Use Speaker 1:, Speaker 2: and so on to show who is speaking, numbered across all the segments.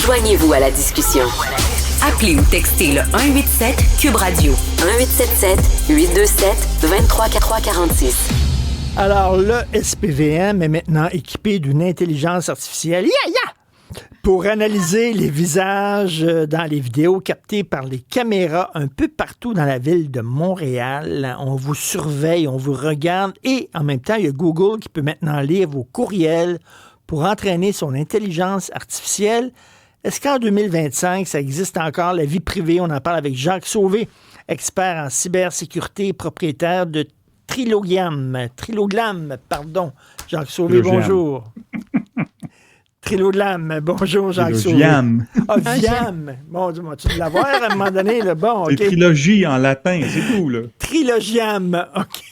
Speaker 1: Joignez-vous à la discussion. Appelez ou textez le 187 Cube Radio 1877 827 234346.
Speaker 2: Alors, le SPVM est maintenant équipé d'une intelligence artificielle pour analyser les visages dans les vidéos captées par les caméras un peu partout dans la ville de Montréal. On vous surveille, on vous regarde et en même temps, il y a Google qui peut maintenant lire vos courriels pour entraîner son intelligence artificielle. Est-ce qu'en 2025, ça existe encore, la vie privée? On en parle avec Jacques Sauvé, expert en cybersécurité, propriétaire de Triloglam, Jacques Sauvé, bonjour. Triloglam, bonjour Jacques Sauvé. Viam. Bon, tu vas l'avoir à un moment donné, là. Bon,
Speaker 3: c'est trilogie en latin, c'est tout, là.
Speaker 2: Trilogiam, OK.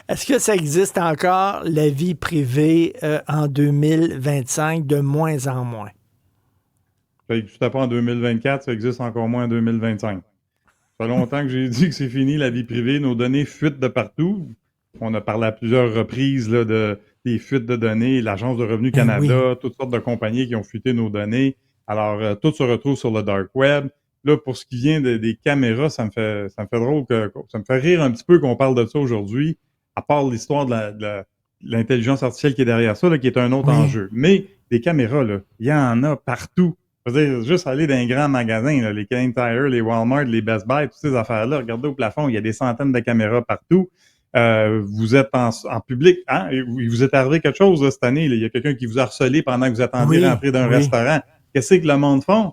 Speaker 2: Est-ce que ça existe encore, la vie privée, en 2025, de moins en moins?
Speaker 3: Ça n'existait pas en 2024, ça existe encore moins en 2025. Ça fait longtemps que j'ai dit que c'est fini, la vie privée. Nos données fuitent de partout. On a parlé à plusieurs reprises là, des fuites de données, l'Agence de Revenu Canada, toutes sortes de compagnies qui ont fuité nos données. Alors, tout se retrouve sur le dark web. Là, pour ce qui vient des caméras, ça me fait drôle, ça me fait rire un petit peu qu'on parle de ça aujourd'hui, à part l'histoire de l'intelligence artificielle qui est derrière ça, là, qui est un autre enjeu. Mais des caméras, là, il y en a partout. Je veux dire, juste aller dans un grand magasin, là, les Canadian Tire, les Walmart, les Best Buy, toutes ces affaires-là, regardez au plafond, il y a des centaines de caméras partout. Vous êtes en public, hein? Il vous est arrivé quelque chose là, cette année, là. Il y a quelqu'un qui vous a harcelé pendant que vous attendiez rentrer d'un restaurant. Qu'est-ce que le monde font?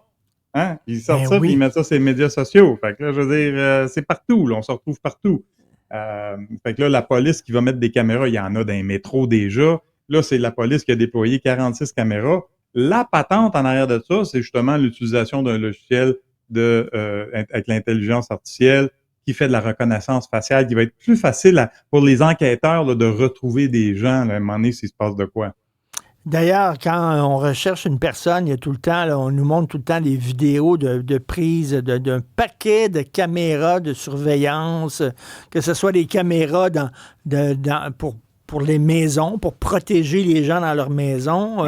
Speaker 3: Hein? Ils sortent ça, puis ils mettent ça sur les médias sociaux. Fait que là, je veux dire, c'est partout, là, on se retrouve partout. Fait que là, la police qui va mettre des caméras, il y en a dans les métros déjà. Là, c'est la police qui a déployé 46 caméras. La patente en arrière de ça, c'est justement l'utilisation d'un logiciel avec l'intelligence artificielle qui fait de la reconnaissance faciale, qui va être plus facile pour les enquêteurs là, de retrouver des gens là, à un moment donné s'il se passe de quoi.
Speaker 2: D'ailleurs, quand on recherche une personne, il y a tout le temps, là, on nous montre tout le temps des vidéos de prise d'un paquet de caméras de surveillance, que ce soit des caméras pour les maisons, pour protéger les gens dans leur maison,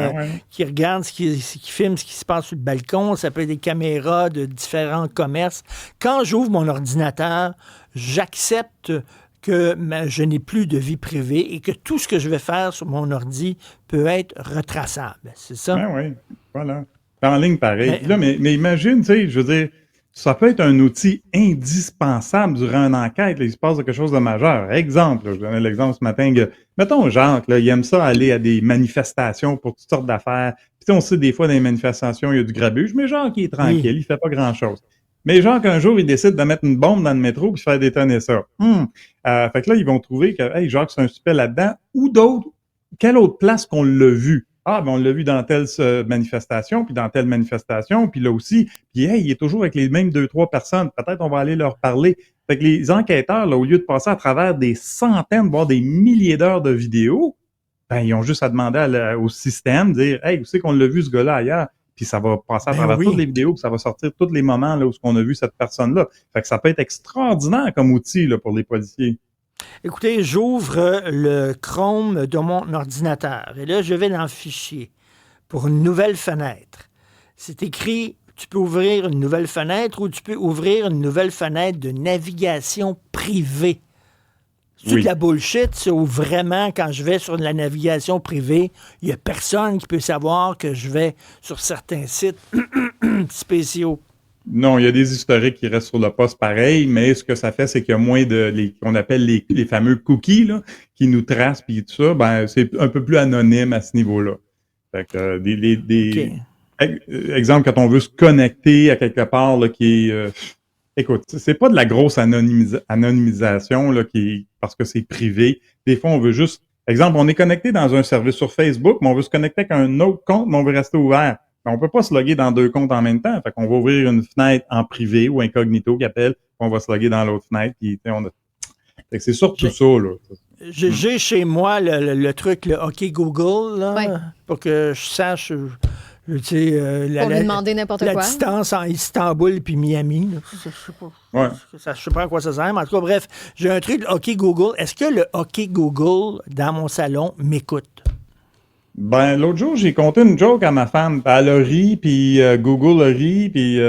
Speaker 2: qui regardent, qui filment ce qui se passe sur le balcon. Ça peut être des caméras de différents commerces. Quand j'ouvre mon ordinateur, j'accepte que je n'ai plus de vie privée et que tout ce que je vais faire sur mon ordi peut être retraçable. C'est ça?
Speaker 3: Ben oui, voilà. En ligne, pareil. Mais imagine, tu sais, je veux dire, ça peut être un outil indispensable durant une enquête. Là, il se passe quelque chose de majeur. Exemple, là, je donnais l'exemple ce matin. Mettons Jacques, là, il aime ça aller à des manifestations pour toutes sortes d'affaires. Puis on sait des fois dans les manifestations, il y a du grabuge, mais Jacques, il est tranquille, il fait pas grand-chose. Mais Jacques, un jour, il décide de mettre une bombe dans le métro puis faire détonner ça. Fait que là, ils vont trouver que hey, Jacques, c'est un suspect là-dedans. Ou d'autres, quelle autre place qu'on l'a vu? Ah, ben on l'a vu dans telle manifestation, puis dans telle manifestation, puis là aussi. Puis hey, il est toujours avec les mêmes 2-3 personnes. Peut-être on va aller leur parler. Fait que les enquêteurs, là, au lieu de passer à travers des centaines, voire des milliers d'heures de vidéos, ben ils ont juste à demander au système, dire « Hey, où c'est qu'on l'a vu ce gars-là ailleurs? » Puis ça va passer à travers toutes les vidéos, puis ça va sortir tous les moments là où on a vu cette personne-là. Fait que ça peut être extraordinaire comme outil là, pour les policiers.
Speaker 2: Écoutez, j'ouvre le Chrome de mon ordinateur et là, je vais dans le fichier pour une nouvelle fenêtre. C'est écrit, tu peux ouvrir une nouvelle fenêtre ou tu peux ouvrir une nouvelle fenêtre de navigation privée. C'est de la bullshit, ça, où vraiment, quand je vais sur la navigation privée, il n'y a personne qui peut savoir que je vais sur certains sites spéciaux.
Speaker 3: Non, il y a des historiques qui restent sur le poste pareil, mais ce que ça fait, c'est qu'il y a moins qu'on appelle les fameux cookies, là, qui nous tracent, puis tout ça, ben, c'est un peu plus anonyme à ce niveau-là. Fait que, exemple, quand on veut se connecter à quelque part, là, qui est, écoute, c'est pas de la grosse anonymisation, là, parce que c'est privé. Des fois, on veut juste, exemple, on est connecté dans un service sur Facebook, mais on veut se connecter avec un autre compte, mais on veut rester ouvert. On peut pas se loguer dans 2 comptes en même temps. Fait qu'on va ouvrir une fenêtre en privé ou incognito qui appelle, puis on va se loguer dans l'autre fenêtre. Puis, fait que c'est surtout ça, là.
Speaker 2: J'ai chez moi le truc, le OK Google, là, pour que je sache...
Speaker 4: pour lui demander n'importe quoi.
Speaker 2: La distance en Istanbul puis Miami. Je sais pas à quoi ça sert, mais en tout cas, bref, j'ai un truc, OK Google. Est-ce que le OK Google, dans mon salon, m'écoute?
Speaker 3: Ben, l'autre jour, j'ai conté une joke à ma femme. Elle a ri, puis Google a ri, puis...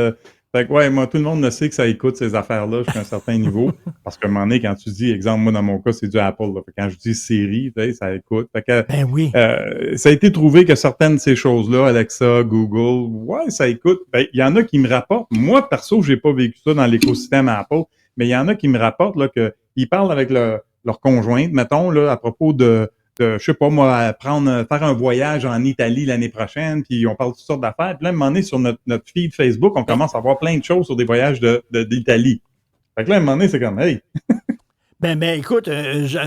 Speaker 3: fait que, ouais, moi, tout le monde le sait que ça écoute ces affaires-là jusqu'à un certain niveau. Parce qu'à un moment donné, quand tu dis, exemple, moi, dans mon cas, c'est du Apple. Là. Fait que quand je dis Siri, ça écoute. Fait que,
Speaker 2: Ben oui.
Speaker 3: Ça a été trouvé que certaines de ces choses-là, Alexa, Google, ouais, ça écoute. Ben, il y en a qui me rapportent. Moi, perso, j'ai pas vécu ça dans l'écosystème Apple, mais il y en a qui me rapportent, là, qu'ils parlent avec leur conjointe, mettons, là, à propos de je sais pas moi, faire un voyage en Italie l'année prochaine, puis on parle de toutes sortes d'affaires. Puis là, à un moment donné, sur notre feed Facebook, on commence à voir plein de choses sur des voyages d'Italie. Fait que là, à un moment donné, c'est comme, hey!
Speaker 2: Ben, écoute,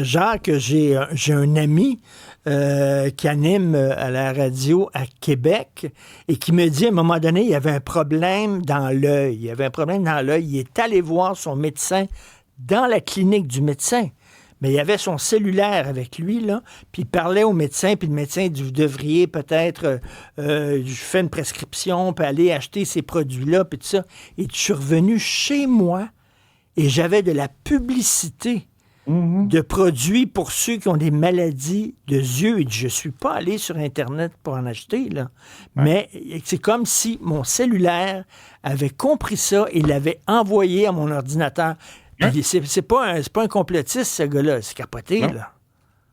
Speaker 2: Jacques, j'ai un ami qui anime à la radio à Québec et qui me dit, à un moment donné, il y avait un problème dans l'œil. Il est allé voir son médecin dans la clinique du médecin. Mais il avait son cellulaire avec lui, là, puis il parlait au médecin, puis le médecin dit, vous devriez peut-être, je fais une prescription, puis aller acheter ces produits-là, puis tout ça. Et je suis revenu chez moi et j'avais de la publicité de produits pour ceux qui ont des maladies de yeux. Et je ne suis pas allé sur Internet pour en acheter, là. Ouais. Mais c'est comme si mon cellulaire avait compris ça et l'avait envoyé à mon ordinateur. C'est pas un complotiste, ce gars-là. C'est capoté, non. Là.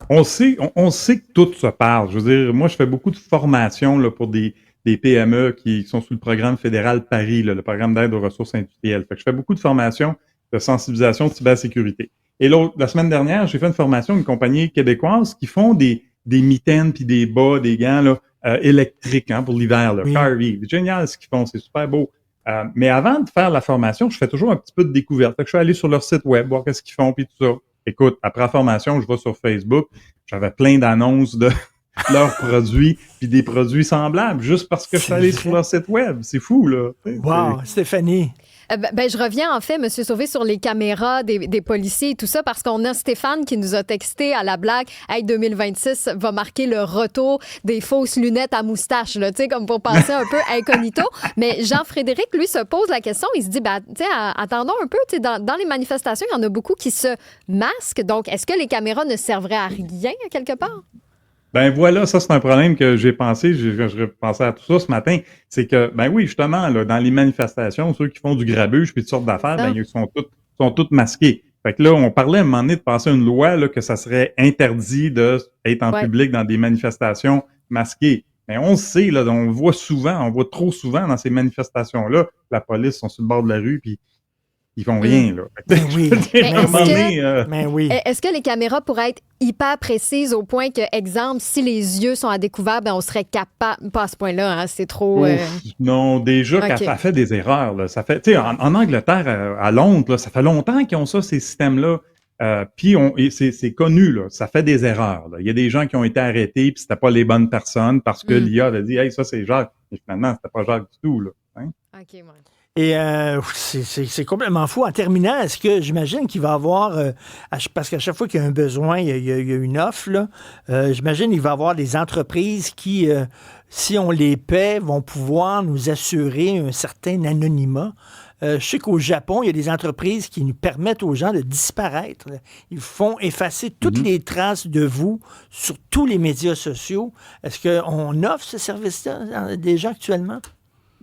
Speaker 3: On sait que tout se parle. Je veux dire, moi, je fais beaucoup de formations là, pour des PME qui sont sous le programme fédéral Paris, là, le programme d'aide aux ressources industrielles. Fait que je fais beaucoup de formations de sensibilisation de cybersécurité. Et la semaine dernière, j'ai fait une formation d'une compagnie québécoise qui font des mitaines puis des bas, des gants là, électriques pour l'hiver. Là, oui. Carvey. C'est génial ce qu'ils font, c'est super beau. Mais avant de faire la formation, je fais toujours un petit peu de découverte. Fait que je suis allé sur leur site web, voir qu'est-ce qu'ils font, puis tout ça. Écoute, après la formation, je vais sur Facebook, j'avais plein d'annonces de leurs produits, puis des produits semblables, juste parce que je suis allé sur leur site web. C'est fou, là.
Speaker 2: Wow, Stéphanie.
Speaker 4: Je reviens en fait, M. Sauvé, sur les caméras des policiers et tout ça, parce qu'on a Stéphane qui nous a texté à la blague « Hey, 2026 va marquer le retour des fausses lunettes à moustache », là, tu sais, comme pour passer un peu incognito. Mais Jean-Frédéric, lui, se pose la question, il se dit, tu sais, attendons un peu, tu sais, dans les manifestations, il y en a beaucoup qui se masquent. Donc, est-ce que les caméras ne serveraient à rien, quelque part?
Speaker 3: Ben voilà, ça c'est un problème que j'ai pensé, je pensais à tout ça ce matin, c'est que, ben oui, justement, là, dans les manifestations, ceux qui font du grabuge puis toutes sortes d'affaires, ben ils sont toutes masqués. Fait que là, on parlait à un moment donné de passer une loi là, que ça serait interdit d'être en public dans des manifestations masquées. Mais on sait, là, on voit trop souvent dans ces manifestations-là, la police sont sur le bord de la rue puis ils font rien, là.
Speaker 4: Est-ce que les caméras pourraient être hyper précises au point que, exemple, si les yeux sont à découvert, ben on serait capable... Pas à ce point-là, hein, c'est trop...
Speaker 3: Non, déjà, qu'elle a fait des erreurs, là. Ça fait, tu sais, en Angleterre, à Londres, là, ça fait longtemps qu'ils ont ça, ces systèmes-là. Puis c'est connu, là. Ça fait des erreurs, là. Il y a des gens qui ont été arrêtés puis c'était pas les bonnes personnes parce que l'IA avait dit « Hey, ça, c'est Jacques. » Et finalement, c'était pas Jacques du tout, là. Hein?
Speaker 4: OK, ouais.
Speaker 2: Et c'est complètement fou. En terminant, est-ce que j'imagine qu'il va y avoir, parce qu'à chaque fois qu'il y a un besoin, il y a une offre, là, j'imagine qu'il va y avoir des entreprises qui, si on les paie, vont pouvoir nous assurer un certain anonymat. Je sais qu'au Japon, il y a des entreprises qui nous permettent aux gens de disparaître. Ils font effacer toutes les traces de vous sur tous les médias sociaux. Est-ce qu'on offre ce service-là déjà actuellement?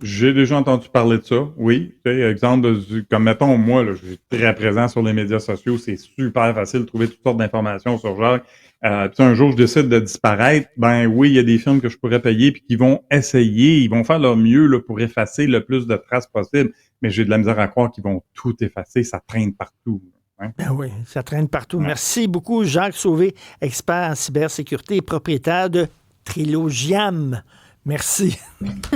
Speaker 3: J'ai déjà entendu parler de ça, oui. Tu sais, exemple, comme mettons, moi, là, je suis très présent sur les médias sociaux, c'est super facile de trouver toutes sortes d'informations sur Jacques. Puis un jour, je décide de disparaître, ben oui, il y a des firmes que je pourrais payer puis qui vont essayer, ils vont faire leur mieux là, pour effacer le plus de traces possible, mais j'ai de la misère à croire qu'ils vont tout effacer, ça traîne partout. Hein?
Speaker 2: Ben oui, ça traîne partout. Ouais. Merci beaucoup, Jacques Sauvé, expert en cybersécurité et propriétaire de Trilogiam. Merci.